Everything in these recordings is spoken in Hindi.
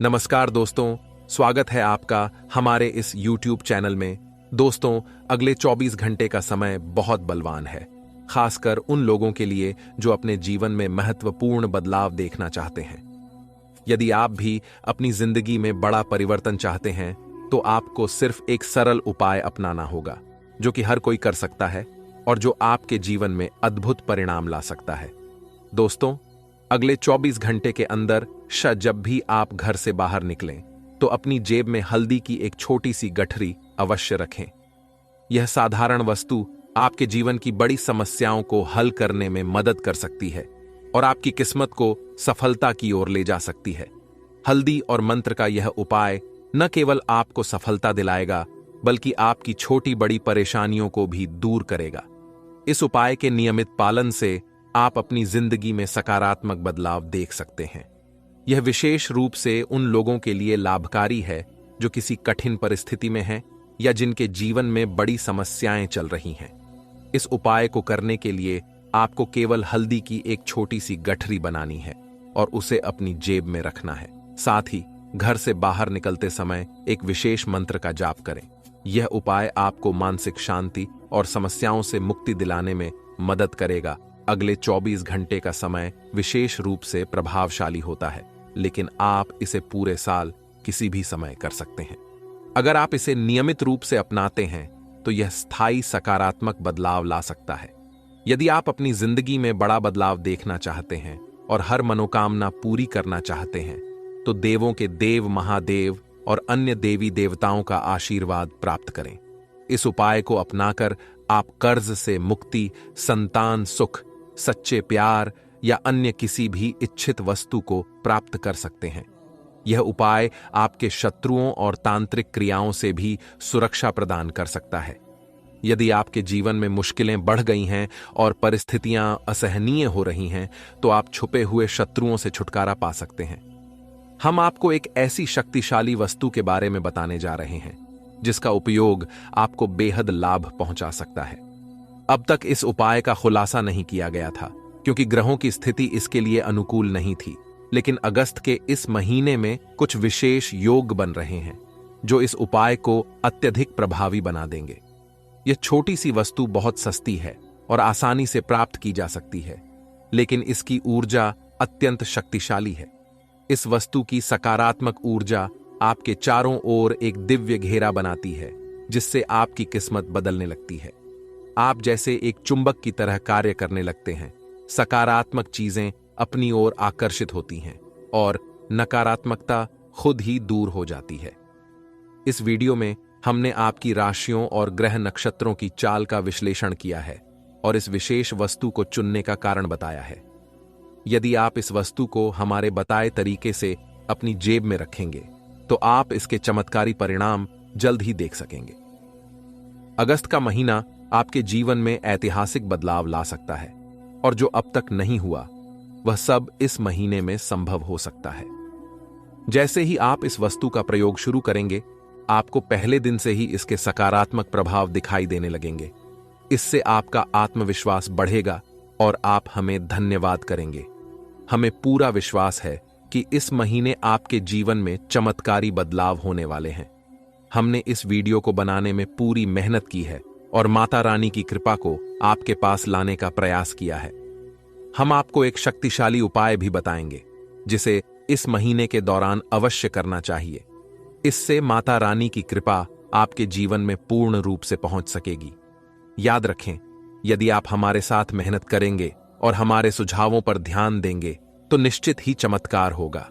नमस्कार दोस्तों, स्वागत है आपका हमारे इस YouTube चैनल में। दोस्तों, अगले 24 घंटे का समय बहुत बलवान है, खासकर उन लोगों के लिए जो अपने जीवन में महत्वपूर्ण बदलाव देखना चाहते हैं। यदि आप भी अपनी जिंदगी में बड़ा परिवर्तन चाहते हैं, तो आपको सिर्फ एक सरल उपाय अपनाना होगा, जो कि हर कोई कर सकता है और जो आपके जीवन में अद्भुत परिणाम ला सकता है। दोस्तों, अगले 24 घंटे के अंदर जब भी आप घर से बाहर निकलें, तो अपनी जेब में हल्दी की एक छोटी सी गठरी अवश्य रखें। यह साधारण वस्तु आपके जीवन की बड़ी समस्याओं को हल करने में मदद कर सकती है और आपकी किस्मत को सफलता की ओर ले जा सकती है। हल्दी और मंत्र का यह उपाय न केवल आपको सफलता दिलाएगा, बल्कि आपकी छोटी बड़ी परेशानियों को भी दूर करेगा। इस उपाय के नियमित पालन से आप अपनी जिंदगी में सकारात्मक बदलाव देख सकते हैं। यह विशेष रूप से उन लोगों के लिए लाभकारी है जो किसी कठिन परिस्थिति में हैं या जिनके जीवन में बड़ी समस्याएं चल रही हैं। इस उपाय को करने के लिए आपको केवल हल्दी की एक छोटी सी गठरी बनानी है और उसे अपनी जेब में रखना है। साथ ही घर से बाहर निकलते समय एक विशेष मंत्र का जाप करें। यह उपाय आपको मानसिक शांति और समस्याओं से मुक्ति दिलाने में मदद करेगा। अगले 24 घंटे का समय विशेष रूप से प्रभावशाली होता है, लेकिन आप इसे पूरे साल किसी भी समय कर सकते हैं। अगर आप इसे नियमित रूप से अपनाते हैं, तो यह स्थायी सकारात्मक बदलाव ला सकता है। यदि आप अपनी जिंदगी में बड़ा बदलाव देखना चाहते हैं और हर मनोकामना पूरी करना चाहते हैं, तो देवों के देव महादेव और अन्य देवी देवताओं का आशीर्वाद प्राप्त करें। इस उपाय को अपनाकर आप कर्ज से मुक्ति, संतान सुख, सच्चे प्यार या अन्य किसी भी इच्छित वस्तु को प्राप्त कर सकते हैं। यह उपाय आपके शत्रुओं और तांत्रिक क्रियाओं से भी सुरक्षा प्रदान कर सकता है। यदि आपके जीवन में मुश्किलें बढ़ गई हैं और परिस्थितियां असहनीय हो रही हैं, तो आप छुपे हुए शत्रुओं से छुटकारा पा सकते हैं। हम आपको एक ऐसी शक्तिशाली वस्तु के बारे में बताने जा रहे हैं जिसका उपयोग आपको बेहद लाभ पहुंचा सकता है। अब तक इस उपाय का खुलासा नहीं किया गया था, क्योंकि ग्रहों की स्थिति इसके लिए अनुकूल नहीं थी। लेकिन अगस्त के इस महीने में कुछ विशेष योग बन रहे हैं जो इस उपाय को अत्यधिक प्रभावी बना देंगे। यह छोटी सी वस्तु बहुत सस्ती है और आसानी से प्राप्त की जा सकती है, लेकिन इसकी ऊर्जा अत्यंत शक्तिशाली है। इस वस्तु की सकारात्मक ऊर्जा आपके चारों ओर एक दिव्य घेरा बनाती है, जिससे आपकी किस्मत बदलने लगती है। आप जैसे एक चुंबक की तरह कार्य करने लगते हैं। सकारात्मक चीजें अपनी ओर आकर्षित होती हैं और नकारात्मकता खुद ही दूर हो जाती है। इस वीडियो में हमने आपकी राशियों और ग्रह नक्षत्रों की चाल का विश्लेषण किया है और इस विशेष वस्तु को चुनने का कारण बताया है। यदि आप इस वस्तु को हमारे बताए तरीके से अपनी जेब में रखेंगे, तो आप इसके चमत्कारी परिणाम जल्द ही देख सकेंगे। अगस्त का महीना आपके जीवन में ऐतिहासिक बदलाव ला सकता है और जो अब तक नहीं हुआ, वह सब इस महीने में संभव हो सकता है। जैसे ही आप इस वस्तु का प्रयोग शुरू करेंगे, आपको पहले दिन से ही इसके सकारात्मक प्रभाव दिखाई देने लगेंगे। इससे आपका आत्मविश्वास बढ़ेगा और आप हमें धन्यवाद करेंगे। हमें पूरा विश्वास है कि इस महीने आपके जीवन में चमत्कारी बदलाव होने वाले हैं। हमने इस वीडियो को बनाने में पूरी मेहनत की है और माता रानी की कृपा को आपके पास लाने का प्रयास किया है। हम आपको एक शक्तिशाली उपाय भी बताएंगे, जिसे इस महीने के दौरान अवश्य करना चाहिए। इससे माता रानी की कृपा आपके जीवन में पूर्ण रूप से पहुंच सकेगी। याद रखें, यदि आप हमारे साथ मेहनत करेंगे और हमारे सुझावों पर ध्यान देंगे, तो निश्चित ही चमत्कार होगा।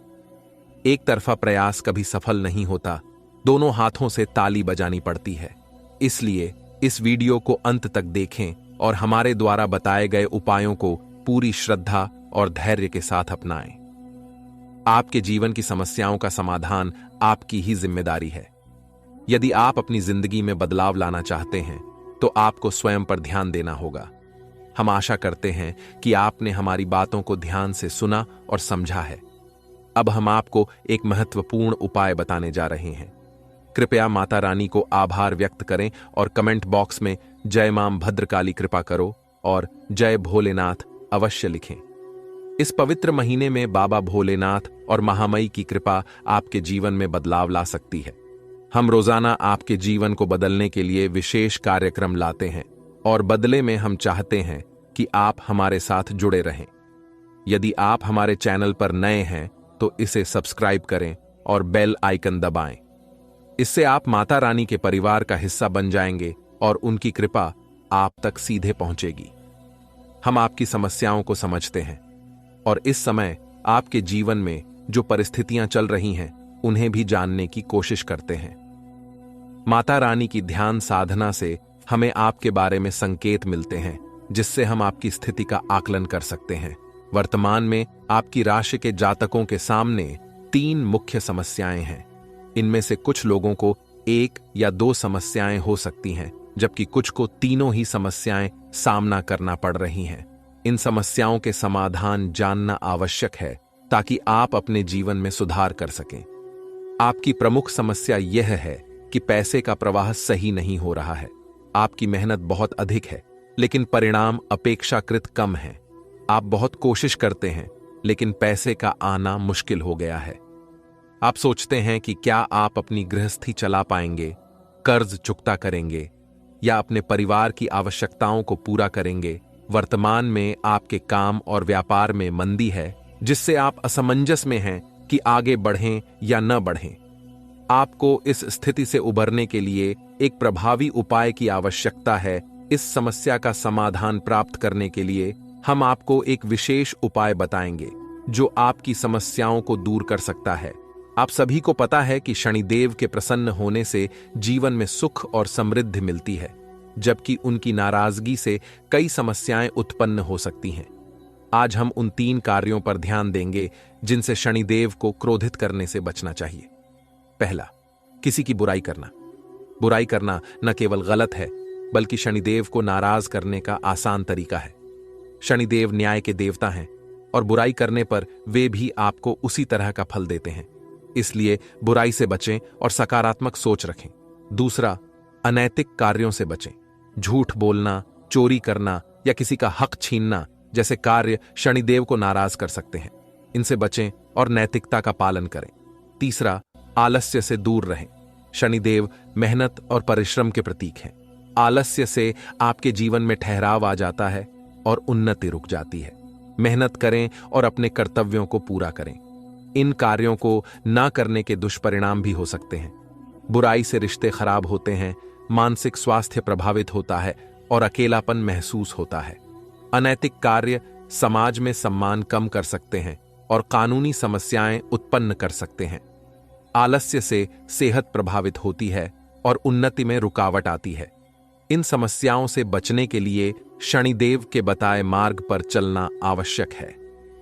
एक तरफा प्रयास कभी सफल नहीं होता, दोनों हाथों से ताली बजानी पड़ती है। इसलिए इस वीडियो को अंत तक देखें और हमारे द्वारा बताए गए उपायों को पूरी श्रद्धा और धैर्य के साथ अपनाएं। आपके जीवन की समस्याओं का समाधान आपकी ही जिम्मेदारी है। यदि आप अपनी जिंदगी में बदलाव लाना चाहते हैं, तो आपको स्वयं पर ध्यान देना होगा। हम आशा करते हैं कि आपने हमारी बातों को ध्यान से सुना और समझा है। अब हम आपको एक महत्वपूर्ण उपाय बताने जा रहे हैं। कृपया माता रानी को आभार व्यक्त करें और कमेंट बॉक्स में जय मां भद्रकाली कृपा करो और जय भोलेनाथ अवश्य लिखें। इस पवित्र महीने में बाबा भोलेनाथ और महामई की कृपा आपके जीवन में बदलाव ला सकती है। हम रोजाना आपके जीवन को बदलने के लिए विशेष कार्यक्रम लाते हैं और बदले में हम चाहते हैं कि आप हमारे साथ जुड़े रहें। यदि आप हमारे चैनल पर नए हैं तो इसे सब्सक्राइब करें और बेल आइकन दबाएं। इससे आप माता रानी के परिवार का हिस्सा बन जाएंगे और उनकी कृपा आप तक सीधे पहुंचेगी। हम आपकी समस्याओं को समझते हैं और इस समय आपके जीवन में जो परिस्थितियां चल रही हैं उन्हें भी जानने की कोशिश करते हैं। माता रानी की ध्यान साधना से हमें आपके बारे में संकेत मिलते हैं, जिससे हम आपकी स्थिति का आकलन कर सकते हैं। वर्तमान में आपकी राशि के जातकों के सामने 3 मुख्य समस्याएं हैं। इनमें से कुछ लोगों को 1 या 2 समस्याएं हो सकती हैं, जबकि कुछ को तीनों ही समस्याएं सामना करना पड़ रही हैं। इन समस्याओं के समाधान जानना आवश्यक है ताकि आप अपने जीवन में सुधार कर सकें। आपकी प्रमुख समस्या यह है कि पैसे का प्रवाह सही नहीं हो रहा है। आपकी मेहनत बहुत अधिक है, लेकिन परिणाम अपेक्षाकृत कम है। आप बहुत कोशिश करते हैं, लेकिन पैसे का आना मुश्किल हो गया है। आप सोचते हैं कि क्या आप अपनी गृहस्थी चला पाएंगे, कर्ज चुकता करेंगे या अपने परिवार की आवश्यकताओं को पूरा करेंगे। वर्तमान में आपके काम और व्यापार में मंदी है, जिससे आप असमंजस में हैं कि आगे बढ़ें या न बढ़ें। आपको इस स्थिति से उबरने के लिए एक प्रभावी उपाय की आवश्यकता है। इस समस्या का समाधान प्राप्त करने के लिए हम आपको एक विशेष उपाय बताएंगे जो आपकी समस्याओं को दूर कर सकता है। आप सभी को पता है कि शनिदेव के प्रसन्न होने से जीवन में सुख और समृद्धि मिलती है, जबकि उनकी नाराजगी से कई समस्याएं उत्पन्न हो सकती हैं। आज हम उन 3 कार्यों पर ध्यान देंगे जिनसे शनिदेव को क्रोधित करने से बचना चाहिए। पहला, किसी की बुराई करना। बुराई करना न केवल गलत है, बल्कि शनिदेव को नाराज करने का आसान तरीका है। शनिदेव न्याय के देवता हैं और बुराई करने पर वे भी आपको उसी तरह का फल देते हैं। इसलिए बुराई से बचें और सकारात्मक सोच रखें। दूसरा, अनैतिक कार्यों से बचें। झूठ बोलना, चोरी करना या किसी का हक छीनना जैसे कार्य शनिदेव को नाराज कर सकते हैं। इनसे बचें और नैतिकता का पालन करें। तीसरा, आलस्य से दूर रहें। शनिदेव मेहनत और परिश्रम के प्रतीक हैं। आलस्य से आपके जीवन में ठहराव आ जाता है और उन्नति रुक जाती है। मेहनत करें और अपने कर्तव्यों को पूरा करें। इन कार्यों को ना करने के दुष्परिणाम भी हो सकते हैं। बुराई से रिश्ते खराब होते हैं, मानसिक स्वास्थ्य प्रभावित होता है और अकेलापन महसूस होता है। अनैतिक कार्य समाज में सम्मान कम कर सकते हैं और कानूनी समस्याएं उत्पन्न कर सकते हैं। आलस्य से सेहत प्रभावित होती है और उन्नति में रुकावट आती है। इन समस्याओं से बचने के लिए शनिदेव के बताए मार्ग पर चलना आवश्यक है।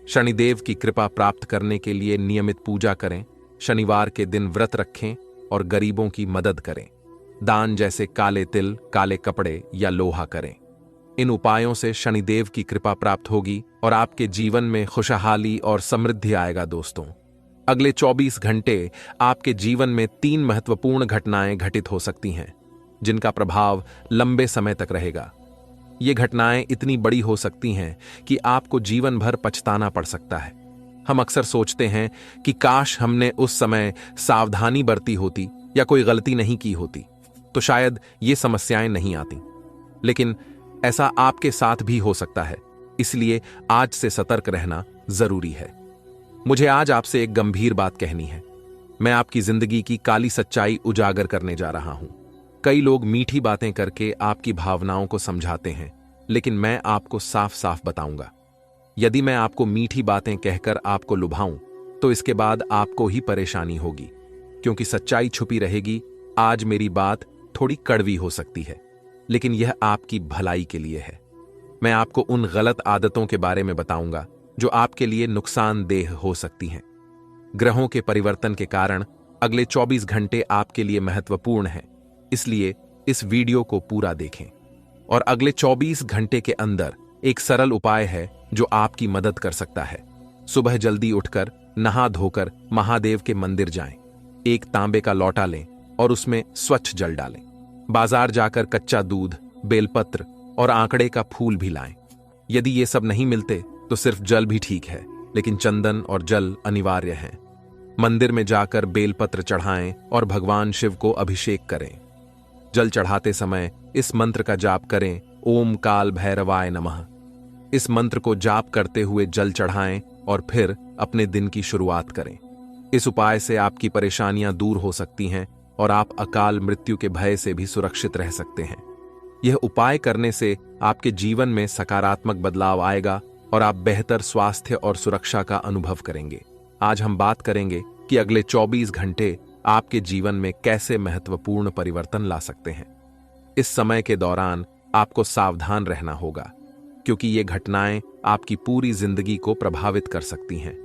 शनिदेव की कृपा प्राप्त करने के लिए नियमित पूजा करें, शनिवार के दिन व्रत रखें और गरीबों की मदद करें। दान जैसे काले तिल, काले कपड़े या लोहा करें। इन उपायों से शनिदेव की कृपा प्राप्त होगी और आपके जीवन में खुशहाली और समृद्धि आएगा। दोस्तों, अगले 24 घंटे आपके जीवन में 3 महत्वपूर्ण घटनाएं घटित हो सकती हैं, जिनका प्रभाव लंबे समय तक रहेगा। ये घटनाएं इतनी बड़ी हो सकती हैं कि आपको जीवन भर पछताना पड़ सकता है। हम अक्सर सोचते हैं कि काश हमने उस समय सावधानी बरती होती या कोई गलती नहीं की होती, तो शायद ये समस्याएं नहीं आती। लेकिन ऐसा आपके साथ भी हो सकता है, इसलिए आज से सतर्क रहना जरूरी है। मुझे आज आपसे एक गंभीर बात कहनी है। मैं आपकी जिंदगी की काली सच्चाई उजागर करने जा रहा हूं। कई लोग मीठी बातें करके आपकी भावनाओं को समझाते हैं, लेकिन मैं आपको साफ साफ बताऊंगा। यदि मैं आपको मीठी बातें कहकर आपको लुभाऊं, तो इसके बाद आपको ही परेशानी होगी, क्योंकि सच्चाई छुपी रहेगी। आज मेरी बात थोड़ी कड़वी हो सकती है, लेकिन यह आपकी भलाई के लिए है। मैं आपको उन गलत आदतों के बारे में बताऊंगा जो आपके लिए नुकसानदेह हो सकती हैं। ग्रहों के परिवर्तन के कारण अगले 24 घंटे आपके लिए महत्वपूर्ण हैं, इसलिए इस वीडियो को पूरा देखें। और अगले 24 घंटे के अंदर एक सरल उपाय है जो आपकी मदद कर सकता है। सुबह जल्दी उठकर नहा धोकर महादेव के मंदिर जाएं। एक तांबे का लौटा लें और उसमें स्वच्छ जल डालें। बाजार जाकर कच्चा दूध, बेलपत्र और आंकड़े का फूल भी लाएं। यदि ये सब नहीं मिलते तो तो सिर्फ जल भी ठीक है, लेकिन चंदन और जल अनिवार्य हैं। मंदिर में जाकर बेलपत्र चढ़ाएं और भगवान शिव को अभिषेक करें। जल चढ़ाते समय इस मंत्र का जाप करें, ओम काल भैरवाय नमः। इस मंत्र को जाप करते हुए जल चढ़ाएं और फिर अपने दिन की शुरुआत करें। इस उपाय से आपकी परेशानियां दूर हो सकती हैं और आप अकाल मृत्यु के भय से भी सुरक्षित रह सकते हैं। यह उपाय करने से आपके जीवन में सकारात्मक बदलाव आएगा और आप बेहतर स्वास्थ्य और सुरक्षा का अनुभव करेंगे। आज हम बात करेंगे कि अगले 24 घंटे आपके जीवन में कैसे महत्वपूर्ण परिवर्तन ला सकते हैं। इस समय के दौरान आपको सावधान रहना होगा, क्योंकि ये घटनाएं आपकी पूरी जिंदगी को प्रभावित कर सकती हैं।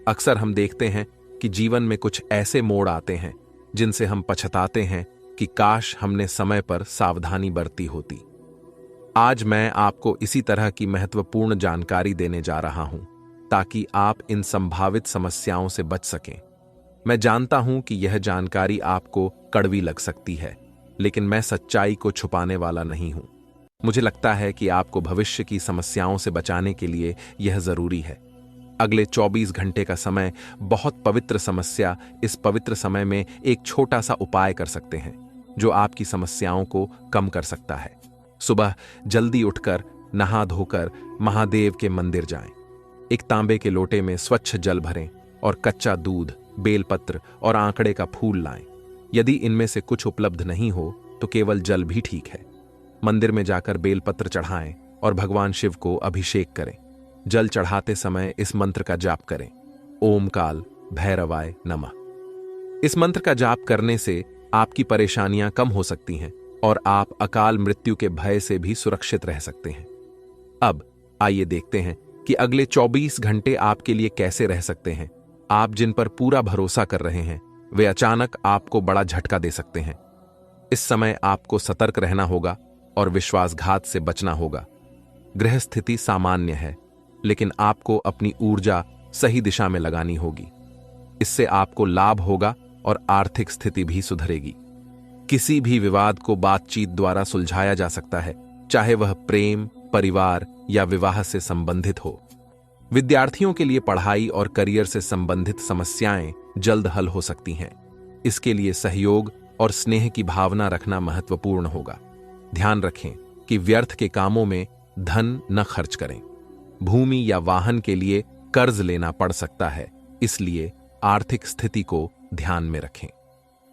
अक्सर हम देखते हैं कि जीवन में कुछ ऐसे मोड़ आते हैं जिनसे हम पछताते हैं कि काश हमने समय पर सावधानी बरती होती। आज मैं आपको इसी तरह की महत्वपूर्ण जानकारी देने जा रहा हूं, ताकि आप इन संभावित समस्याओं से बच सकें। मैं जानता हूं कि यह जानकारी आपको कड़वी लग सकती है, लेकिन मैं सच्चाई को छुपाने वाला नहीं हूं। मुझे लगता है कि आपको भविष्य की समस्याओं से बचाने के लिए यह जरूरी है। अगले 24 घंटे का समय बहुत पवित्र समस्या। इस पवित्र समय में एक छोटा सा उपाय कर सकते हैं जो आपकी समस्याओं को कम कर सकता है। सुबह जल्दी उठकर नहा धोकर महादेव के मंदिर जाएं। एक तांबे के लोटे में स्वच्छ जल भरें और कच्चा दूध, बेलपत्र और आंकड़े का फूल लाएं। यदि इनमें से कुछ उपलब्ध नहीं हो तो केवल जल भी ठीक है। मंदिर में जाकर बेलपत्र चढ़ाएं और भगवान शिव को अभिषेक करें। जल चढ़ाते समय इस मंत्र का जाप करें, ओम काल भैरवाय नमः। इस मंत्र का जाप करने से आपकी परेशानियां कम हो सकती हैं और आप अकाल मृत्यु के भय से भी सुरक्षित रह सकते हैं। अब आइए देखते हैं कि अगले 24 घंटे आपके लिए कैसे रह सकते हैं। आप जिन पर पूरा भरोसा कर रहे हैं वे अचानक आपको बड़ा झटका दे सकते हैं। इस समय आपको सतर्क रहना होगा और विश्वासघात से बचना होगा। ग्रह स्थिति सामान्य है, लेकिन आपको अपनी ऊर्जा सही दिशा में लगानी होगी। इससे आपको लाभ होगा और आर्थिक स्थिति भी सुधरेगी। किसी भी विवाद को बातचीत द्वारा सुलझाया जा सकता है, चाहे वह प्रेम, परिवार या विवाह से संबंधित हो। विद्यार्थियों के लिए पढ़ाई और करियर से संबंधित समस्याएं जल्द हल हो सकती हैं। इसके लिए सहयोग और स्नेह की भावना रखना महत्वपूर्ण होगा। ध्यान रखें कि व्यर्थ के कामों में धन न खर्च करें। भूमि या वाहन के लिए कर्ज लेना पड़ सकता है, इसलिए आर्थिक स्थिति को ध्यान में रखें।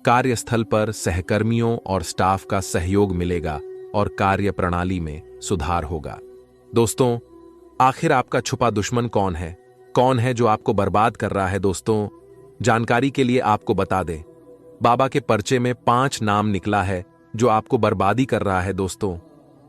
कार्यस्थल पर सहकर्मियों और स्टाफ का सहयोग मिलेगा और कार्य प्रणाली में सुधार होगा। दोस्तों, आखिर आपका छुपा दुश्मन कौन है? कौन है जो आपको बर्बाद कर रहा है? दोस्तों, जानकारी के लिए आपको बता दें, बाबा के पर्चे में 5 नाम निकला है जो आपको बर्बादी कर रहा है। दोस्तों,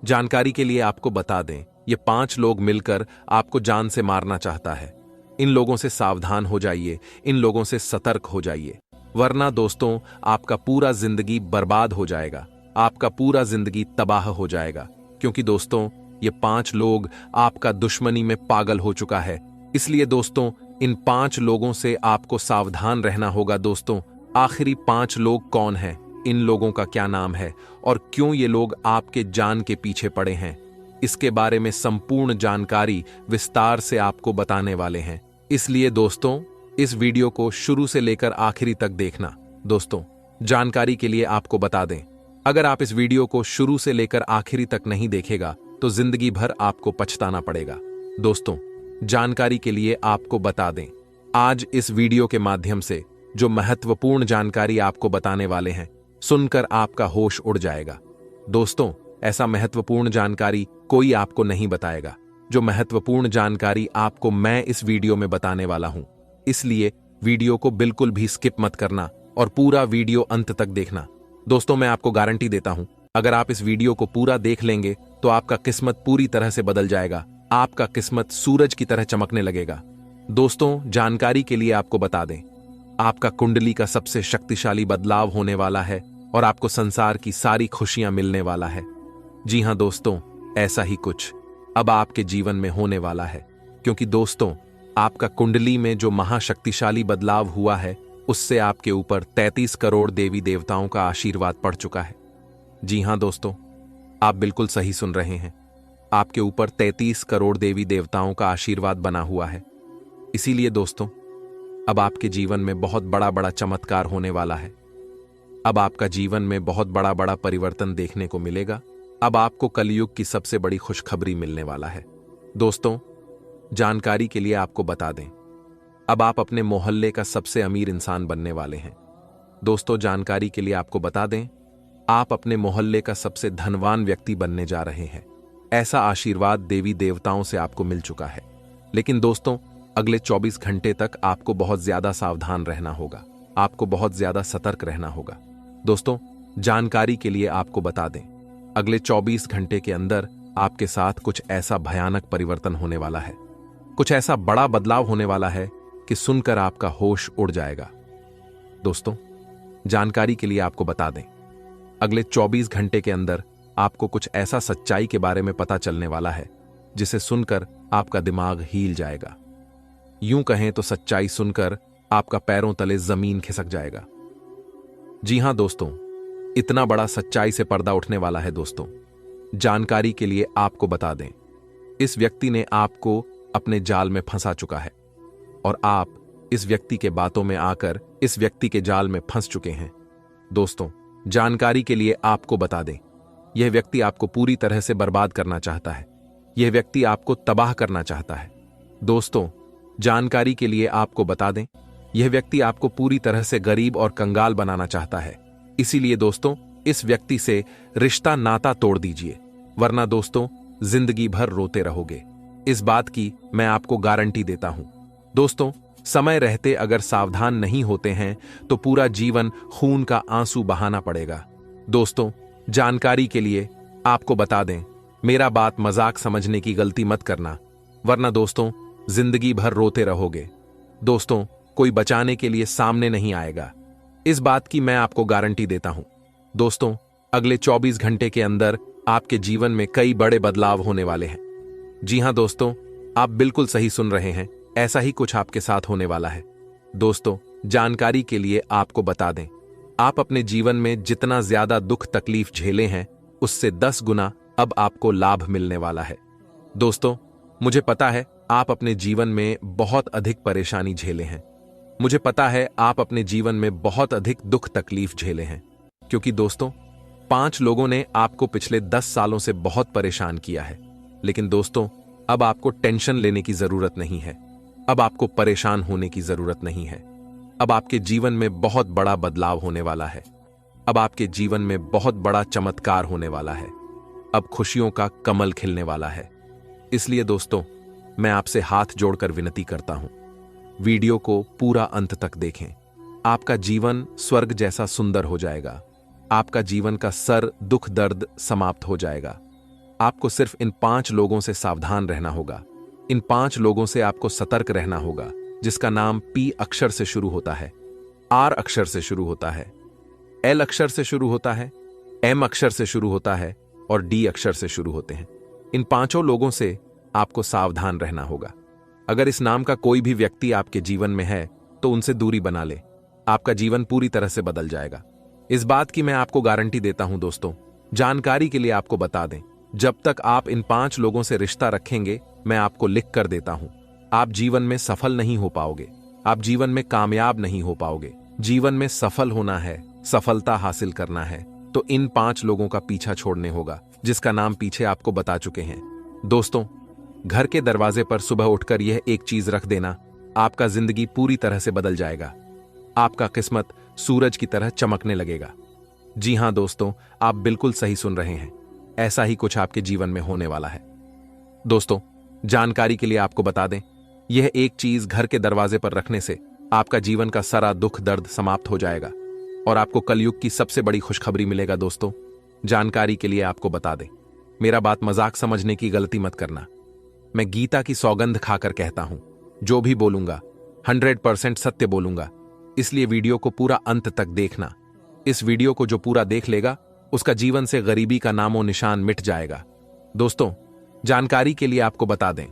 जानकारी के लिए आपको बता दें, ये 5 लोग मिलकर आपको जान से मारना चाहता है। इन लोगों से सावधान हो जाइए, इन लोगों से सतर्क हो जाइए, वरना दोस्तों आपका पूरा जिंदगी बर्बाद हो जाएगा, आपका पूरा जिंदगी तबाह हो जाएगा। क्योंकि दोस्तों, ये 5 लोग आपका दुश्मनी में पागल हो चुका है। इसलिए दोस्तों, इन 5 लोगों से आपको सावधान रहना होगा। दोस्तों, आखिरी 5 लोग कौन हैं? इन लोगों का क्या नाम है और क्यों ये लोग आपके जान के पीछे पड़े हैं? इसके बारे में संपूर्ण जानकारी विस्तार से आपको बताने वाले हैं। इसलिए दोस्तों, इस वीडियो को शुरू से लेकर आखिरी तक देखना। दोस्तों, जानकारी के लिए आपको बता दें, अगर आप इस वीडियो को शुरू से लेकर आखिरी तक नहीं देखेगा तो जिंदगी भर आपको पछताना पड़ेगा। दोस्तों, जानकारी के लिए आपको बता दें, आज इस वीडियो के माध्यम से जो महत्वपूर्ण जानकारी आपको बताने वाले हैं, सुनकर आपका होश उड़ जाएगा। दोस्तों, ऐसा महत्वपूर्ण जानकारी कोई आपको नहीं बताएगा। जो महत्वपूर्ण जानकारी आपको मैं इस वीडियो में बताने वाला हूं, इसलिए वीडियो को बिल्कुल भी स्किप मत करना और पूरा वीडियो अंत तक देखना। दोस्तों, मैं आपको गारंटी देता हूं, अगर आप इस वीडियो को पूरा देख लेंगे तो आपका किस्मत पूरी तरह से बदल जाएगा। आपका किस्मत सूरज की तरह चमकने लगेगा। दोस्तों, जानकारी के लिए आपको बता दें, आपका कुंडली का सबसे शक्तिशाली बदलाव होने वाला है और आपको संसार की सारी खुशियां मिलने वाला है। जी हां दोस्तों, ऐसा ही कुछ अब आपके जीवन में होने वाला है, क्योंकि दोस्तों, आपका कुंडली में जो महाशक्तिशाली बदलाव हुआ है, उससे आपके ऊपर 33 करोड़ देवी देवताओं का आशीर्वाद पड़ चुका है। जी हां दोस्तों, आप बिल्कुल सही सुन रहे हैं। आपके ऊपर 33 करोड़ देवी देवताओं का आशीर्वाद बना हुआ है। इसीलिए दोस्तों, अब आपके जीवन में बहुत बड़ा बड़ा चमत्कार होने वाला है। अब आपका जीवन में बहुत बड़ा बड़ा परिवर्तन देखने को मिलेगा। अब आपको कलयुग की सबसे बड़ी खुशखबरी मिलने वाला है। दोस्तों, जानकारी के लिए आपको बता दें, अब आप अपने मोहल्ले का सबसे अमीर इंसान बनने वाले हैं। दोस्तों, जानकारी के लिए आपको बता दें, आप अपने मोहल्ले का सबसे धनवान व्यक्ति बनने जा रहे हैं। ऐसा आशीर्वाद देवी देवताओं से आपको मिल चुका है। लेकिन दोस्तों, अगले 24 घंटे तक आपको बहुत ज्यादा सावधान रहना होगा। आपको बहुत ज्यादा सतर्क रहना होगा। दोस्तों, जानकारी के लिए आपको बता दें, अगले 24 घंटे के अंदर आपके साथ कुछ ऐसा भयानक परिवर्तन होने वाला है। कुछ ऐसा बड़ा बदलाव होने वाला है कि सुनकर आपका होश उड़ जाएगा। दोस्तों, जानकारी के लिए आपको बता दें, अगले 24 घंटे के अंदर आपको कुछ ऐसा सच्चाई के बारे में पता चलने वाला है जिसे सुनकर आपका दिमाग हिल जाएगा। यूं कहें तो सच्चाई सुनकर आपका पैरों तले जमीन खिसक जाएगा। जी हां दोस्तों, इतना बड़ा सच्चाई से पर्दा उठने वाला है। दोस्तों, जानकारी के लिए आपको बता दें, इस व्यक्ति ने आपको अपने जाल में फंसा चुका है और आप इस व्यक्ति के बातों में आकर इस व्यक्ति के जाल में फंस चुके हैं। दोस्तों, जानकारी के लिए आपको बता दें, यह व्यक्ति आपको पूरी तरह से बर्बाद करना चाहता है। यह व्यक्ति आपको तबाह करना चाहता है। दोस्तों, जानकारी के लिए आपको बता दें, यह व्यक्ति आपको पूरी तरह से गरीब और कंगाल बनाना चाहता है। इसीलिए दोस्तों, इस व्यक्ति से रिश्ता नाता तोड़ दीजिए, वरना दोस्तों जिंदगी भर रोते रहोगे। इस बात की मैं आपको गारंटी देता हूं। दोस्तों, समय रहते अगर सावधान नहीं होते हैं तो पूरा जीवन खून का आंसू बहाना पड़ेगा। दोस्तों, जानकारी के लिए आपको बता दें, मेरा बात मजाक समझने की गलती मत करना, वरना दोस्तों जिंदगी भर रोते रहोगे। दोस्तों, कोई बचाने के लिए सामने नहीं आएगा। इस बात की मैं आपको गारंटी देता हूं। दोस्तों, अगले 24 घंटे के अंदर आपके जीवन में कई बड़े बदलाव होने वाले हैं। जी हां दोस्तों, आप बिल्कुल सही सुन रहे हैं, ऐसा ही कुछ आपके साथ होने वाला है। दोस्तों, जानकारी के लिए आपको बता दें, आप अपने जीवन में जितना ज्यादा दुख तकलीफ झेले हैं उससे 10 गुना अब आपको लाभ मिलने वाला है। दोस्तों, मुझे पता है आप अपने जीवन में बहुत अधिक परेशानी झेले हैं। मुझे पता है आप अपने जीवन में बहुत अधिक दुख तकलीफ झेले हैं, क्योंकि दोस्तों 5 लोगों ने आपको पिछले 10 सालों से बहुत परेशान किया है। लेकिन दोस्तों, अब आपको टेंशन लेने की जरूरत नहीं है। अब आपको परेशान होने की जरूरत नहीं है। अब आपके जीवन में बहुत बड़ा बदलाव होने वाला है। अब आपके जीवन में बहुत बड़ा चमत्कार होने वाला है। अब खुशियों का कमल खिलने वाला है। इसलिए दोस्तों, मैं आपसे हाथ जोड़कर विनती करता हूं, वीडियो को पूरा अंत तक देखें। आपका जीवन स्वर्ग जैसा सुंदर हो जाएगा। आपका जीवन का सर दुख दर्द समाप्त हो जाएगा। आपको सिर्फ इन 5 लोगों से सावधान रहना होगा। इन 5 लोगों से आपको सतर्क रहना होगा, जिसका नाम P अक्षर से शुरू होता है, R अक्षर से शुरू होता है, L अक्षर से शुरू होता है, M अक्षर से शुरू होता है और D अक्षर से शुरू होते हैं। इन 5 लोगों से आपको सावधान रहना होगा। अगर इस नाम का कोई भी व्यक्ति आपके जीवन में है तो उनसे दूरी बना ले। आपका जीवन पूरी तरह से बदल जाएगा। इस बात की मैं आपको गारंटी देता हूं। दोस्तों, जानकारी के लिए आपको बता दें, जब तक आप इन 5 लोगों से रिश्ता रखेंगे, मैं आपको लिख कर देता हूं, आप जीवन में सफल नहीं हो पाओगे। आप जीवन में कामयाब नहीं हो पाओगे। जीवन में सफल होना है, सफलता हासिल करना है, तो इन 5 लोगों का पीछा छोड़ने होगा, जिसका नाम पीछे आपको बता चुके हैं। दोस्तों, घर के दरवाजे पर सुबह उठकर यह एक चीज रख देना, आपका जिंदगी पूरी तरह से बदल जाएगा। आपका किस्मत सूरज की तरह चमकने लगेगा। जी हां दोस्तों, आप बिल्कुल सही सुन रहे हैं। ऐसा ही कुछ आपके जीवन में होने वाला है। दोस्तों, जानकारी के लिए आपको बता दें, यह एक चीज घर के दरवाजे पर रखने से आपका जीवन का सारा दुख दर्द समाप्त हो जाएगा और आपको कलयुग की सबसे बड़ी खुशखबरी मिलेगा। दोस्तों, जानकारी के लिए आपको बता दें, मेरा बात मजाक समझने की गलती मत करना। मैं गीता की सौगंध खाकर कहता हूं, जो भी बोलूंगा 100% सत्य बोलूंगा। इसलिए वीडियो को पूरा अंत तक देखना। इस वीडियो को जो पूरा देख लेगा, उसका जीवन से गरीबी का नामो निशान मिट जाएगा। दोस्तों, जानकारी के लिए आपको बता दें,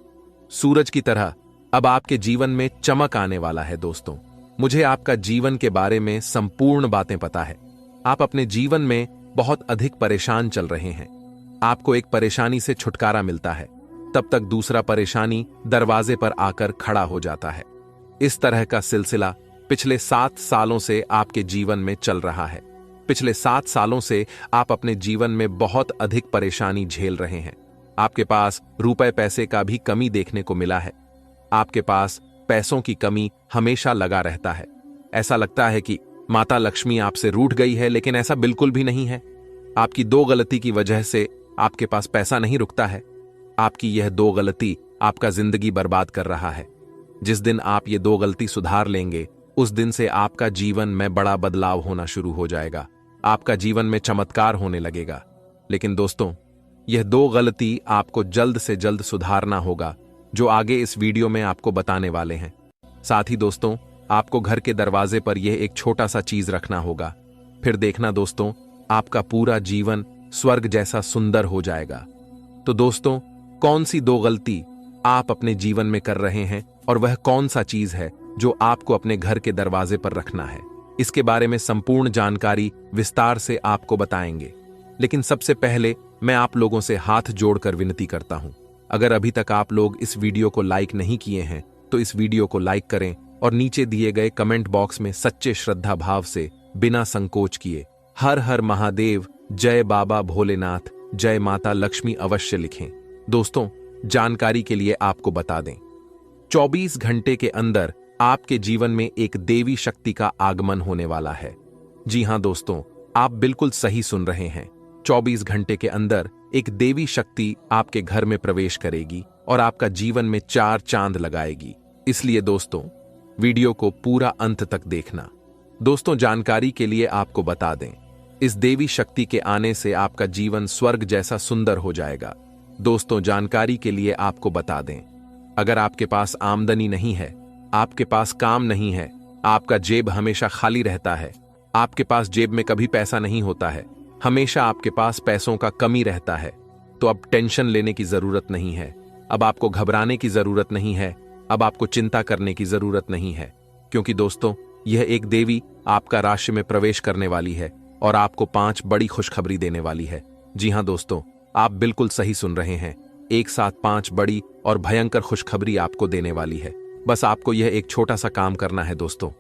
सूरज की तरह अब आपके जीवन में चमक आने वाला है। दोस्तों, मुझे आपका जीवन के बारे में संपूर्ण बातें पता है। आप अपने जीवन में बहुत अधिक परेशान चल रहे हैं। आपको एक परेशानी से छुटकारा मिलता है, तब तक दूसरा परेशानी दरवाजे पर आकर खड़ा हो जाता है। इस तरह का सिलसिला पिछले 7 सालों से आपके जीवन में चल रहा है। पिछले 7 सालों से आप अपने जीवन में बहुत अधिक परेशानी झेल रहे हैं। आपके पास रुपए पैसे का भी कमी देखने को मिला है। आपके पास पैसों की कमी हमेशा लगा रहता है। ऐसा लगता है कि माता लक्ष्मी आपसे रूठ गई है, लेकिन ऐसा बिल्कुल भी नहीं है। आपकी 2 गलती की वजह से आपके पास पैसा नहीं रुकता है। आपकी यह 2 गलती आपका जिंदगी बर्बाद कर रहा है। जिस दिन आप ये 2 गलती सुधार लेंगे, उस दिन से आपका जीवन में बड़ा बदलाव होना शुरू हो जाएगा। आपका जीवन में चमत्कार होने लगेगा। लेकिन दोस्तों, यह 2 गलती आपको जल्द से जल्द सुधारना होगा, जो आगे इस वीडियो में आपको बताने वाले हैं। साथ ही दोस्तों, आपको घर के दरवाजे पर यह एक छोटा सा चीज रखना होगा। फिर देखना दोस्तों, आपका पूरा जीवन स्वर्ग जैसा सुंदर हो जाएगा। तो दोस्तों, कौन सी 2 गलती आप अपने जीवन में कर रहे हैं और वह कौन सा चीज है जो आपको अपने घर के दरवाजे पर रखना है, इसके बारे में संपूर्ण जानकारी विस्तार से आपको बताएंगे। लेकिन सबसे पहले मैं आप लोगों से हाथ जोड़कर विनती करता हूं, अगर अभी तक आप लोग इस वीडियो को लाइक नहीं किए हैं तो इस वीडियो को लाइक करें और नीचे दिए गए कमेंट बॉक्स में सच्चे श्रद्धा भाव से बिना संकोच किए हर हर महादेव, जय बाबा भोलेनाथ, जय माता लक्ष्मी अवश्य लिखें। दोस्तों, जानकारी के लिए आपको बता दें, 24 घंटे के अंदर आपके जीवन में एक देवी शक्ति का आगमन होने वाला है। जी हां दोस्तों, आप बिल्कुल सही सुन रहे हैं। 24 घंटे के अंदर एक देवी शक्ति आपके घर में प्रवेश करेगी और आपका जीवन में 4 चांद लगाएगी। इसलिए दोस्तों, वीडियो को पूरा अंत तक देखना। दोस्तों, जानकारी के लिए आपको बता दें, इस देवी शक्ति के आने से आपका जीवन स्वर्ग जैसा सुंदर हो जाएगा। दोस्तों, जानकारी के लिए आपको बता दें, अगर आपके पास आमदनी नहीं है, आपके पास काम नहीं है, आपका जेब हमेशा खाली रहता है, आपके पास जेब में कभी पैसा नहीं होता है, हमेशा आपके पास पैसों का कमी रहता है, तो अब टेंशन लेने की जरूरत नहीं है। अब आपको घबराने की जरूरत नहीं है। अब आपको चिंता करने की जरूरत नहीं है, क्योंकि दोस्तों, यह एक देवी आपका राशि में प्रवेश करने वाली है और आपको 5 बड़ी खुशखबरी देने वाली है। जी हां दोस्तों, आप बिल्कुल सही सुन रहे हैं। एक साथ 5 बड़ी और भयंकर खुशखबरी आपको देने वाली है। बस आपको यह एक छोटा सा काम करना है दोस्तों।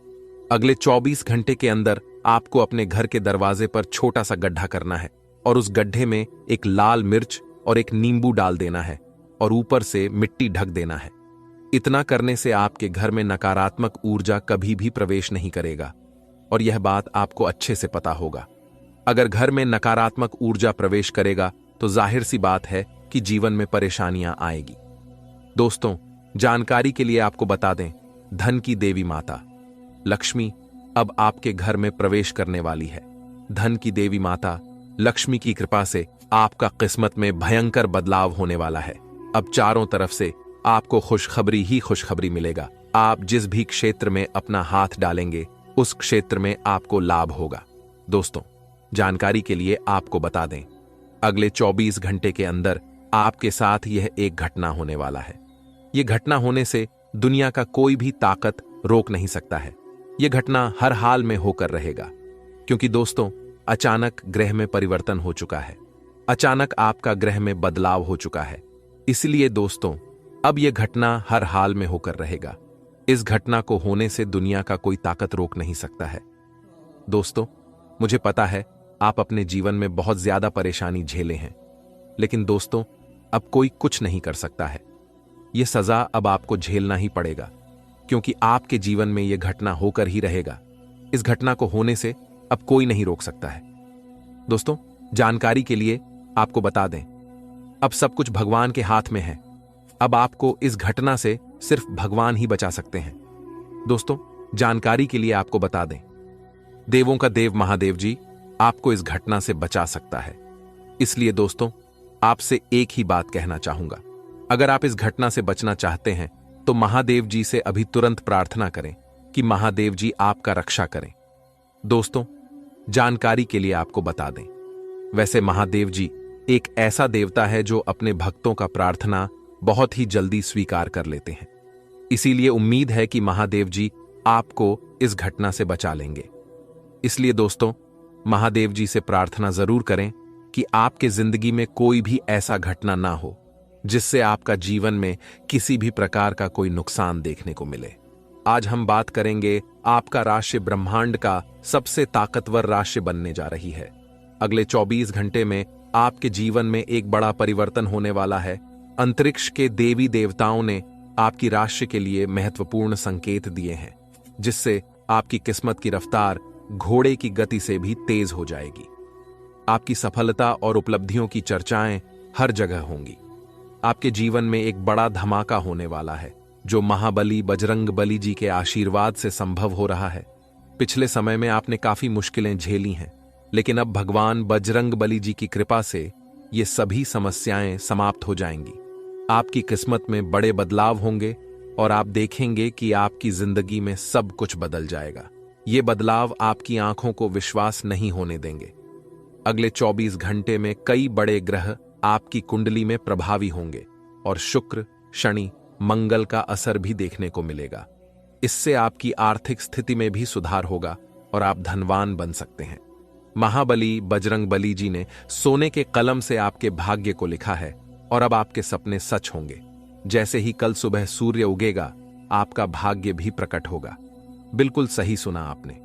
अगले 24 घंटे के अंदर आपको अपने घर के दरवाजे पर छोटा सा गड्ढा करना है और उस गड्ढे में एक लाल मिर्च और एक नींबू डाल देना है और ऊपर से मिट्टी ढक देना है। इतना करने से आपके घर में नकारात्मक ऊर्जा कभी भी प्रवेश नहीं करेगा और यह बात आपको अच्छे से पता होगा। अगर घर में नकारात्मक ऊर्जा प्रवेश करेगा तो जाहिर सी बात है कि जीवन में परेशानियां आएगी। दोस्तों, जानकारी के लिए आपको बता दें, धन की देवी माता लक्ष्मी अब आपके घर में प्रवेश करने वाली है। धन की देवी माता लक्ष्मी की कृपा से आपका किस्मत में भयंकर बदलाव होने वाला है। अब चारों तरफ से आपको खुशखबरी ही खुशखबरी मिलेगा। आप जिस भी क्षेत्र में अपना हाथ डालेंगे, उस क्षेत्र में आपको लाभ होगा। दोस्तों, जानकारी के लिए आपको बता दें, अगले 24 घंटे के अंदर आपके साथ यह एक घटना होने वाला है। यह घटना होने से दुनिया का कोई भी ताकत रोक नहीं सकता है। यह घटना हर हाल में होकर रहेगा, क्योंकि दोस्तों, अचानक ग्रह में परिवर्तन हो चुका है। अचानक आपका ग्रह में बदलाव हो चुका है। इसलिए दोस्तों, अब यह घटना हर हाल में होकर रहेगा। इस घटना को होने से दुनिया का कोई ताकत रोक नहीं सकता है। दोस्तों, मुझे पता है आप अपने जीवन में बहुत ज्यादा परेशानी झेले हैं, लेकिन दोस्तों, अब कोई कुछ नहीं कर सकता है। यह सजा अब आपको झेलना ही पड़ेगा, क्योंकि आपके जीवन में यह घटना होकर ही रहेगा। इस घटना को होने से अब कोई नहीं रोक सकता है। दोस्तों, जानकारी के लिए आपको बता दें, अब सब कुछ भगवान के हाथ में है। अब आपको इस घटना से सिर्फ भगवान ही बचा सकते हैं। दोस्तों, जानकारी के लिए आपको बता दें, देवों का देव महादेव जी आपको इस घटना से बचा सकता है। इसलिए दोस्तों, आपसे एक ही बात कहना चाहूंगा, अगर आप इस घटना से बचना चाहते हैं तो महादेव जी से अभी तुरंत प्रार्थना करें कि महादेव जी आपका रक्षा करें। दोस्तों, जानकारी के लिए आपको बता दें, वैसे महादेव जी एक ऐसा देवता है जो अपने भक्तों का प्रार्थना बहुत ही जल्दी स्वीकार कर लेते हैं। इसीलिए उम्मीद है कि महादेव जी आपको इस घटना से बचा लेंगे। इसलिए दोस्तों, महादेव जी से प्रार्थना जरूर करें कि आपके जिंदगी में कोई भी ऐसा घटना ना हो जिससे आपका जीवन में किसी भी प्रकार का कोई नुकसान देखने को मिले। आज हम बात करेंगे आपका राशि ब्रह्मांड का सबसे ताकतवर राशि बनने जा रही है। अगले 24 घंटे में आपके जीवन में एक बड़ा परिवर्तन होने वाला है। अंतरिक्ष के देवी देवताओं ने आपकी राशि के लिए महत्वपूर्ण संकेत दिए हैं, जिससे आपकी किस्मत की रफ्तार घोड़े की गति से भी तेज हो जाएगी। आपकी सफलता और उपलब्धियों की चर्चाएं हर जगह होंगी। आपके जीवन में एक बड़ा धमाका होने वाला है, जो महाबली बजरंगबली जी के आशीर्वाद से संभव हो रहा है। पिछले समय में आपने काफी मुश्किलें झेली हैं, लेकिन अब भगवान बजरंगबली जी की कृपा से ये सभी समस्याएं समाप्त हो जाएंगी। आपकी किस्मत में बड़े बदलाव होंगे और आप देखेंगे कि आपकी जिंदगी में सब कुछ बदल जाएगा। ये बदलाव आपकी आंखों को विश्वास नहीं होने देंगे। अगले 24 घंटे में कई बड़े ग्रह आपकी कुंडली में प्रभावी होंगे और शुक्र, शनि, मंगल का असर भी देखने को मिलेगा। इससे आपकी आर्थिक स्थिति में भी सुधार होगा और आप धनवान बन सकते हैं। महाबली बजरंगबली जी ने सोने के कलम से आपके भाग्य को लिखा है और अब आपके सपने सच होंगे। जैसे ही कल सुबह सूर्य उगेगा, आपका भाग्य भी प्रकट होगा। बिल्कुल सही सुना आपने।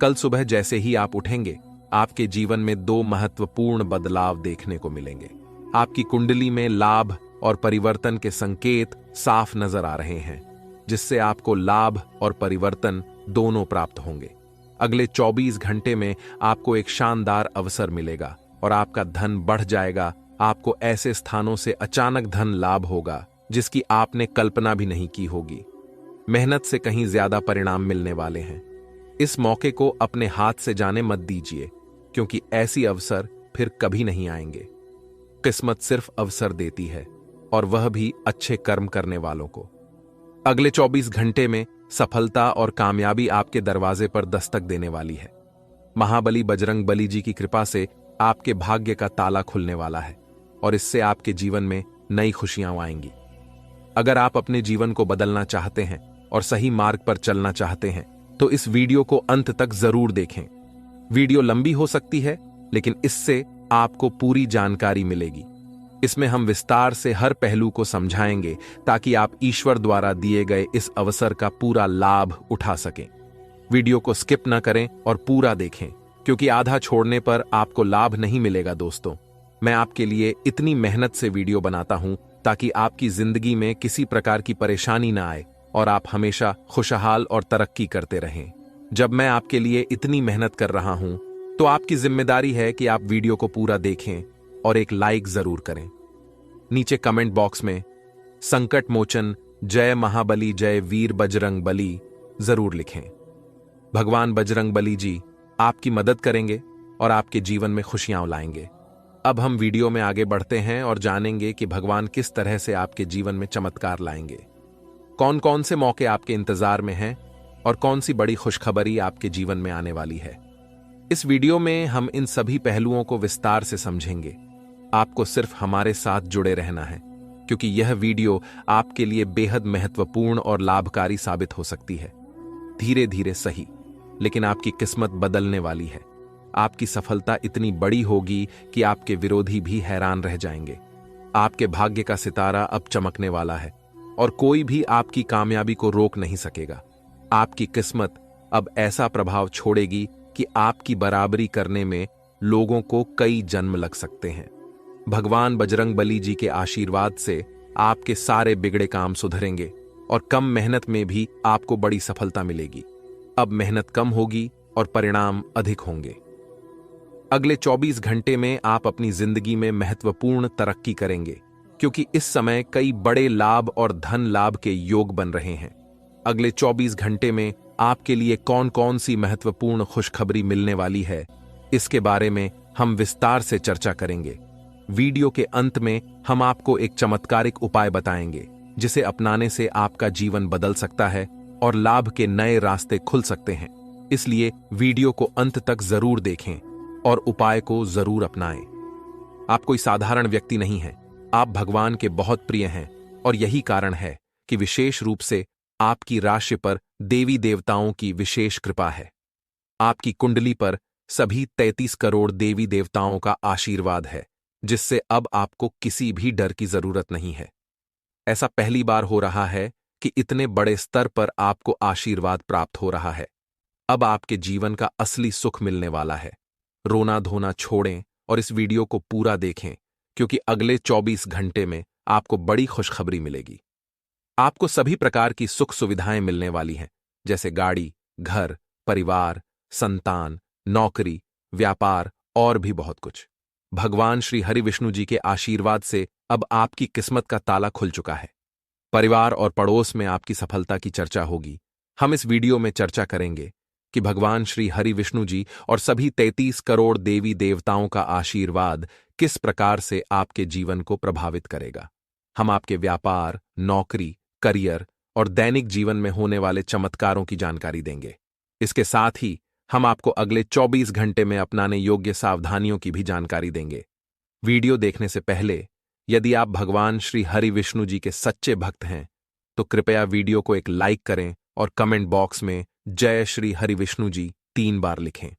कल सुबह जैसे ही आप उठेंगे, आपके जीवन में 2 महत्वपूर्ण बदलाव देखने को मिलेंगे। आपकी कुंडली में लाभ और परिवर्तन के संकेत साफ नजर आ रहे हैं, जिससे आपको लाभ और परिवर्तन दोनों प्राप्त होंगे। अगले 24 घंटे में आपको एक शानदार अवसर मिलेगा और आपका धन बढ़ जाएगा। आपको ऐसे स्थानों से अचानक धन लाभ होगा जिसकी आपने कल्पना भी नहीं की होगी। मेहनत से कहीं ज्यादा परिणाम मिलने वाले हैं। इस मौके को अपने हाथ से जाने मत दीजिए, क्योंकि ऐसी अवसर फिर कभी नहीं आएंगे। किस्मत सिर्फ अवसर देती है, और वह भी अच्छे कर्म करने वालों को। अगले 24 घंटे में सफलता और कामयाबी आपके दरवाजे पर दस्तक देने वाली है। महाबली बजरंगबली जी की कृपा से आपके भाग्य का ताला खुलने वाला है और इससे आपके जीवन में नई खुशियां आएंगी। अगर आप अपने जीवन को बदलना चाहते हैं और सही मार्ग पर चलना चाहते हैं, तो इस वीडियो को अंत तक जरूर देखें। वीडियो लंबी हो सकती है, लेकिन इससे आपको पूरी जानकारी मिलेगी। इसमें हम विस्तार से हर पहलू को समझाएंगे, ताकि आप ईश्वर द्वारा दिए गए इस अवसर का पूरा लाभ उठा सकें। वीडियो को स्किप न करें और पूरा देखें, क्योंकि आधा छोड़ने पर आपको लाभ नहीं मिलेगा। दोस्तों, मैं आपके लिए इतनी मेहनत से वीडियो बनाता हूं ताकि आपकी जिंदगी में किसी प्रकार की परेशानी ना आए और आप हमेशा खुशहाल और तरक्की करते रहें। जब मैं आपके लिए इतनी मेहनत कर रहा हूं, तो आपकी जिम्मेदारी है कि आप वीडियो को पूरा देखें और एक लाइक जरूर करें। नीचे कमेंट बॉक्स में संकट मोचन जय महाबली जय वीर बजरंग बली जरूर लिखें। भगवान बजरंग बली जी आपकी मदद करेंगे और आपके जीवन में खुशियां लाएंगे। अब हम वीडियो में आगे बढ़ते हैं और जानेंगे कि भगवान किस तरह से आपके जीवन में चमत्कार लाएंगे। कौन कौन से मौके आपके इंतजार में हैं और कौन सी बड़ी खुशखबरी आपके जीवन में आने वाली है। इस वीडियो में हम इन सभी पहलुओं को विस्तार से समझेंगे। आपको सिर्फ हमारे साथ जुड़े रहना है, क्योंकि यह वीडियो आपके लिए बेहद महत्वपूर्ण और लाभकारी साबित हो सकती है। धीरे धीरे सही, लेकिन आपकी किस्मत बदलने वाली है। आपकी सफलता इतनी बड़ी होगी कि आपके विरोधी भी हैरान रह जाएंगे। आपके भाग्य का सितारा अब चमकने वाला है और कोई भी आपकी कामयाबी को रोक नहीं सकेगा। आपकी किस्मत अब ऐसा प्रभाव छोड़ेगी कि आपकी बराबरी करने में लोगों को कई जन्म लग सकते हैं। भगवान बजरंगबली जी के आशीर्वाद से आपके सारे बिगड़े काम सुधरेंगे और कम मेहनत में भी आपको बड़ी सफलता मिलेगी। अब मेहनत कम होगी और परिणाम अधिक होंगे। अगले 24 घंटे में आप अपनी जिंदगी में महत्वपूर्ण तरक्की करेंगे, क्योंकि इस समय कई बड़े लाभ और धन लाभ के योग बन रहे हैं। अगले 24 घंटे में आपके लिए कौन कौन सी महत्वपूर्ण खुशखबरी मिलने वाली है, इसके बारे में हम विस्तार से चर्चा करेंगे। वीडियो के अंत में हम आपको एक चमत्कारिक उपाय बताएंगे, जिसे अपनाने से आपका जीवन बदल सकता है और लाभ के नए रास्ते खुल सकते हैं। इसलिए वीडियो को अंत तक जरूर देखें और उपाय को जरूर अपनाएं। आप कोई साधारण व्यक्ति नहीं हैं, आप भगवान के बहुत प्रिय हैं और यही कारण है कि विशेष रूप से आपकी राशि पर देवी देवताओं की विशेष कृपा है। आपकी कुंडली पर सभी 33 करोड़ देवी देवताओं का आशीर्वाद है, जिससे अब आपको किसी भी डर की जरूरत नहीं है। ऐसा पहली बार हो रहा है कि इतने बड़े स्तर पर आपको आशीर्वाद प्राप्त हो रहा है। अब आपके जीवन का असली सुख मिलने वाला है। रोना धोना छोड़ें और इस वीडियो को पूरा देखें, क्योंकि अगले 24 घंटे में आपको बड़ी खुशखबरी मिलेगी। आपको सभी प्रकार की सुख सुविधाएं मिलने वाली हैं, जैसे गाड़ी, घर, परिवार, संतान, नौकरी, व्यापार और भी बहुत कुछ। भगवान श्री हरि विष्णु जी के आशीर्वाद से अब आपकी किस्मत का ताला खुल चुका है। परिवार और पड़ोस में आपकी सफलता की चर्चा होगी। हम इस वीडियो में चर्चा करेंगे कि भगवान श्री हरि विष्णु जी और सभी 33 करोड़ देवी देवताओं का आशीर्वाद किस प्रकार से आपके जीवन को प्रभावित करेगा। हम आपके व्यापार, नौकरी, करियर और दैनिक जीवन में होने वाले चमत्कारों की जानकारी देंगे। इसके साथ ही हम आपको अगले 24 घंटे में अपनाने योग्य सावधानियों की भी जानकारी देंगे। वीडियो देखने से पहले यदि आप भगवान श्री हरि विष्णु जी के सच्चे भक्त हैं, तो कृपया वीडियो को एक लाइक करें और कमेंट बॉक्स में जय श्री हरि विष्णु जी 3 बार लिखें।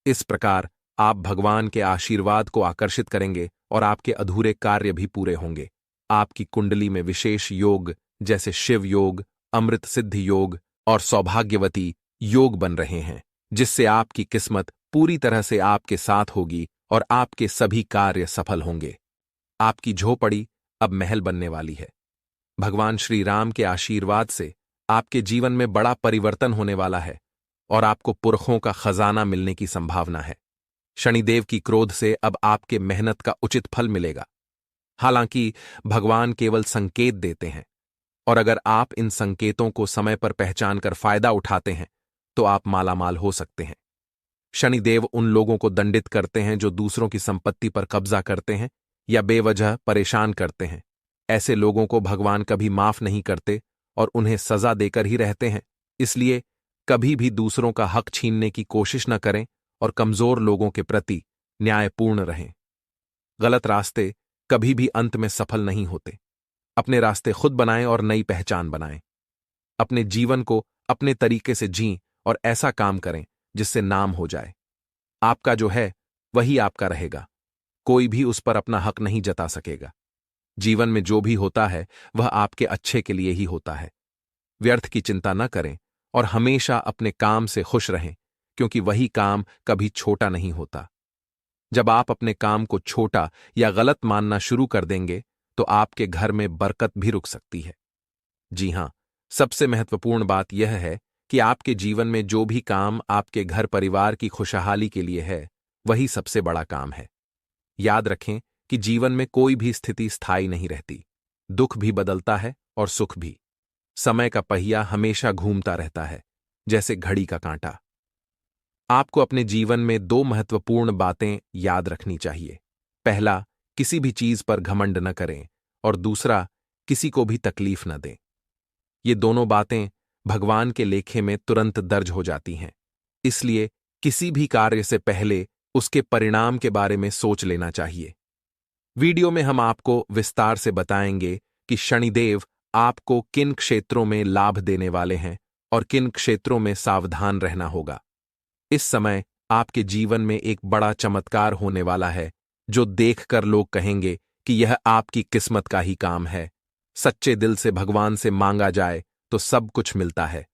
इस प्रकार आप भगवान के आशीर्वाद को आकर्षित करेंगे और आपके अधूरे कार्य भी पूरे होंगे। आपकी कुंडली में विशेष योग जैसे शिव योग, अमृत सिद्धि योग और सौभाग्यवती योग बन रहे हैं, जिससे आपकी किस्मत पूरी तरह से आपके साथ होगी और आपके सभी कार्य सफल होंगे। आपकी झोपड़ी अब महल बनने वाली है। भगवान श्री राम के आशीर्वाद से आपके जीवन में बड़ा परिवर्तन होने वाला है और आपको पुरखों का खजाना मिलने की संभावना है। शनिदेव की क्रोध से अब आपके मेहनत का उचित फल मिलेगा। हालांकि भगवान केवल संकेत देते हैं, और अगर आप इन संकेतों को समय पर पहचान कर फायदा उठाते हैं तो आप मालामाल हो सकते हैं। शनिदेव उन लोगों को दंडित करते हैं जो दूसरों की संपत्ति पर कब्जा करते हैं या बेवजह परेशान करते हैं। ऐसे लोगों को भगवान कभी माफ नहीं करते और उन्हें सजा देकर ही रहते हैं। इसलिए कभी भी दूसरों का हक छीनने की कोशिश न करें और कमजोर लोगों के प्रति न्यायपूर्ण रहें। गलत रास्ते कभी भी अंत में सफल नहीं होते। अपने रास्ते खुद बनाएं और नई पहचान बनाएं। अपने जीवन को अपने तरीके से जीं और ऐसा काम करें जिससे नाम हो जाए। आपका जो है वही आपका रहेगा। कोई भी उस पर अपना हक नहीं जता सकेगा। जीवन में जो भी होता है वह आपके अच्छे के लिए ही होता है। व्यर्थ की चिंता न करें और हमेशा अपने काम से खुश रहें, क्योंकि वही काम कभी छोटा नहीं होता। जब आप अपने काम को छोटा या गलत मानना शुरू कर देंगे तो आपके घर में बरकत भी रुक सकती है। जी हां, सबसे महत्वपूर्ण बात यह है कि आपके जीवन में जो भी काम आपके घर परिवार की खुशहाली के लिए है, वही सबसे बड़ा काम है। याद रखें कि जीवन में कोई भी स्थिति स्थायी नहीं रहती। दुख भी बदलता है और सुख भी। समय का पहिया हमेशा घूमता रहता है, जैसे घड़ी का कांटा। आपको अपने जीवन में 2 महत्वपूर्ण बातें याद रखनी चाहिए। पहला, किसी भी चीज पर घमंड न करें, और दूसरा, किसी को भी तकलीफ न दें। ये दोनों बातें भगवान के लेखे में तुरंत दर्ज हो जाती हैं। इसलिए किसी भी कार्य से पहले उसके परिणाम के बारे में सोच लेना चाहिए। वीडियो में हम आपको विस्तार से बताएंगे कि शनिदेव आपको किन क्षेत्रों में लाभ देने वाले हैं और किन क्षेत्रों में सावधान रहना होगा। इस समय आपके जीवन में एक बड़ा चमत्कार होने वाला है, जो देखकर लोग कहेंगे कि यह आपकी किस्मत का ही काम है। सच्चे दिल से भगवान से मांगा जाए तो सब कुछ मिलता है।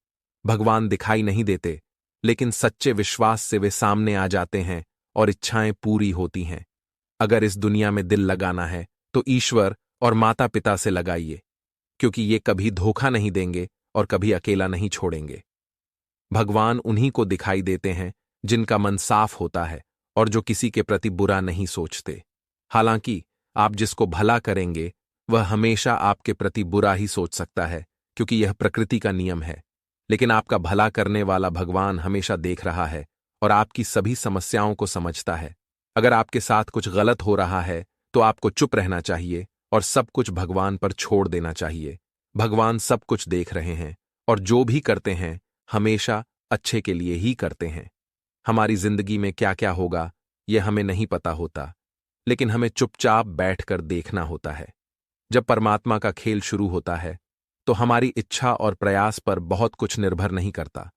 भगवान दिखाई नहीं देते, लेकिन सच्चे विश्वास से वे सामने आ जाते हैं और इच्छाएं पूरी होती हैं। अगर इस दुनिया में दिल लगाना है तो ईश्वर और माता पिता से लगाइए, क्योंकि ये कभी धोखा नहीं देंगे और कभी अकेला नहीं छोड़ेंगे। भगवान उन्हीं को दिखाई देते हैं जिनका मन साफ होता है और जो किसी के प्रति बुरा नहीं सोचते। हालांकि आप जिसको भला करेंगे वह हमेशा आपके प्रति बुरा ही सोच सकता है, क्योंकि यह प्रकृति का नियम है। लेकिन आपका भला करने वाला भगवान हमेशा देख रहा है और आपकी सभी समस्याओं को समझता है। अगर आपके साथ कुछ गलत हो रहा है तो आपको चुप रहना चाहिए और सब कुछ भगवान पर छोड़ देना चाहिए। भगवान सब कुछ देख रहे हैं और जो भी करते हैं हमेशा अच्छे के लिए ही करते हैं। हमारी जिंदगी में क्या क्या होगा यह हमें नहीं पता होता, लेकिन हमें चुपचाप बैठकर देखना होता है। जब परमात्मा का खेल शुरू होता है तो हमारी इच्छा और प्रयास पर बहुत कुछ निर्भर नहीं करता।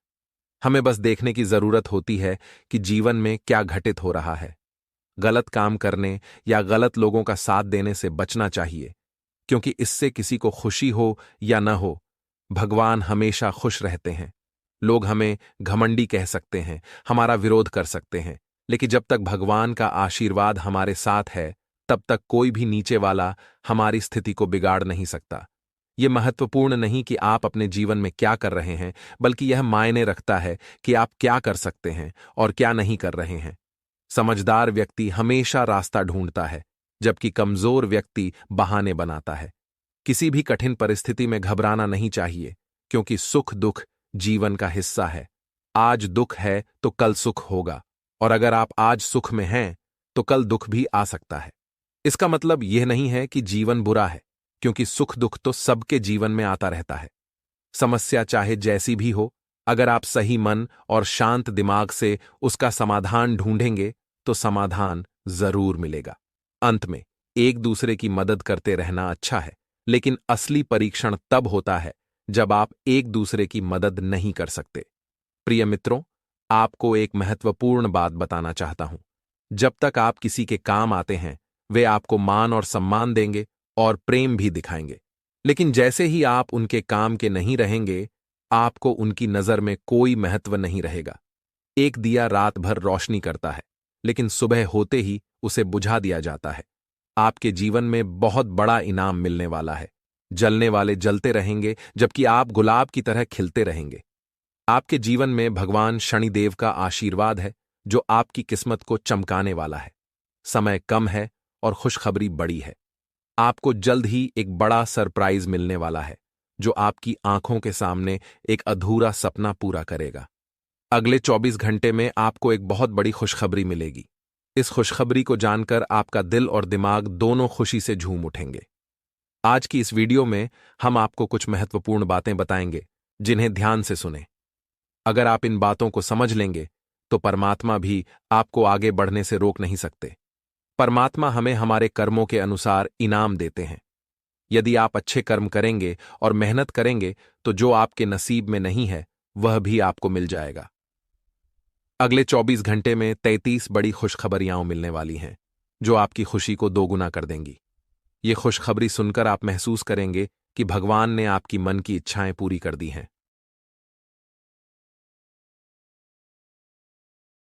हमें बस देखने की जरूरत होती है कि जीवन में क्या घटित हो रहा है। गलत काम करने या गलत लोगों का साथ देने से बचना चाहिए, क्योंकि इससे किसी को खुशी हो या न हो, भगवान हमेशा खुश रहते हैं। लोग हमें घमंडी कह सकते हैं, हमारा विरोध कर सकते हैं, लेकिन जब तक भगवान का आशीर्वाद हमारे साथ है, तब तक कोई भी नीचे वाला हमारी स्थिति को बिगाड़ नहीं सकता। यह महत्वपूर्ण नहीं कि आप अपने जीवन में क्या कर रहे हैं, बल्कि यह मायने रखता है कि आप क्या कर सकते हैं और क्या नहीं कर रहे हैं। समझदार व्यक्ति हमेशा रास्ता ढूंढता है, जबकि कमजोर व्यक्ति बहाने बनाता है। किसी भी कठिन परिस्थिति में घबराना नहीं चाहिए, क्योंकि सुख दुख जीवन का हिस्सा है। आज दुख है तो कल सुख होगा, और अगर आप आज सुख में हैं तो कल दुख भी आ सकता है। इसका मतलब यह नहीं है कि जीवन बुरा है, क्योंकि सुख दुख तो सबके जीवन में आता रहता है। समस्या चाहे जैसी भी हो, अगर आप सही मन और शांत दिमाग से उसका समाधान ढूंढेंगे तो समाधान जरूर मिलेगा। अंत में, एक दूसरे की मदद करते रहना अच्छा है, लेकिन असली परीक्षण तब होता है जब आप एक दूसरे की मदद नहीं कर सकते। प्रिय मित्रों, आपको एक महत्वपूर्ण बात बताना चाहता हूं। जब तक आप किसी के काम आते हैं, वे आपको मान और सम्मान देंगे और प्रेम भी दिखाएंगे। लेकिन जैसे ही आप उनके काम के नहीं रहेंगे, आपको उनकी नजर में कोई महत्व नहीं रहेगा। एक दिया रात भर रोशनी करता है, लेकिन सुबह होते ही उसे बुझा दिया जाता है। आपके जीवन में बहुत बड़ा इनाम मिलने वाला है। जलने वाले जलते रहेंगे, जबकि आप गुलाब की तरह खिलते रहेंगे। आपके जीवन में भगवान शनिदेव का आशीर्वाद है, जो आपकी किस्मत को चमकाने वाला है। समय कम है और खुशखबरी बड़ी है। आपको जल्द ही एक बड़ा सरप्राइज मिलने वाला है, जो आपकी आंखों के सामने एक अधूरा सपना पूरा करेगा। अगले 24 घंटे में आपको एक बहुत बड़ी खुशखबरी मिलेगी। इस खुशखबरी को जानकर आपका दिल और दिमाग दोनों खुशी से झूम उठेंगे। आज की इस वीडियो में हम आपको कुछ महत्वपूर्ण बातें बताएंगे, जिन्हें ध्यान से सुनें। अगर आप इन बातों को समझ लेंगे, तो परमात्मा भी आपको आगे बढ़ने से रोक नहीं सकते। परमात्मा हमें हमारे कर्मों के अनुसार इनाम देते हैं। यदि आप अच्छे कर्म करेंगे और मेहनत करेंगे, तो जो आपके नसीब में नहीं है, वह भी आपको मिल जाएगा। अगले 24 घंटे में 33 बड़ी खुशखबरियां मिलने वाली हैं, जो आपकी खुशी को दोगुना कर देंगी। ये खुशखबरी सुनकर आप महसूस करेंगे कि भगवान ने आपकी मन की इच्छाएं पूरी कर दी हैं।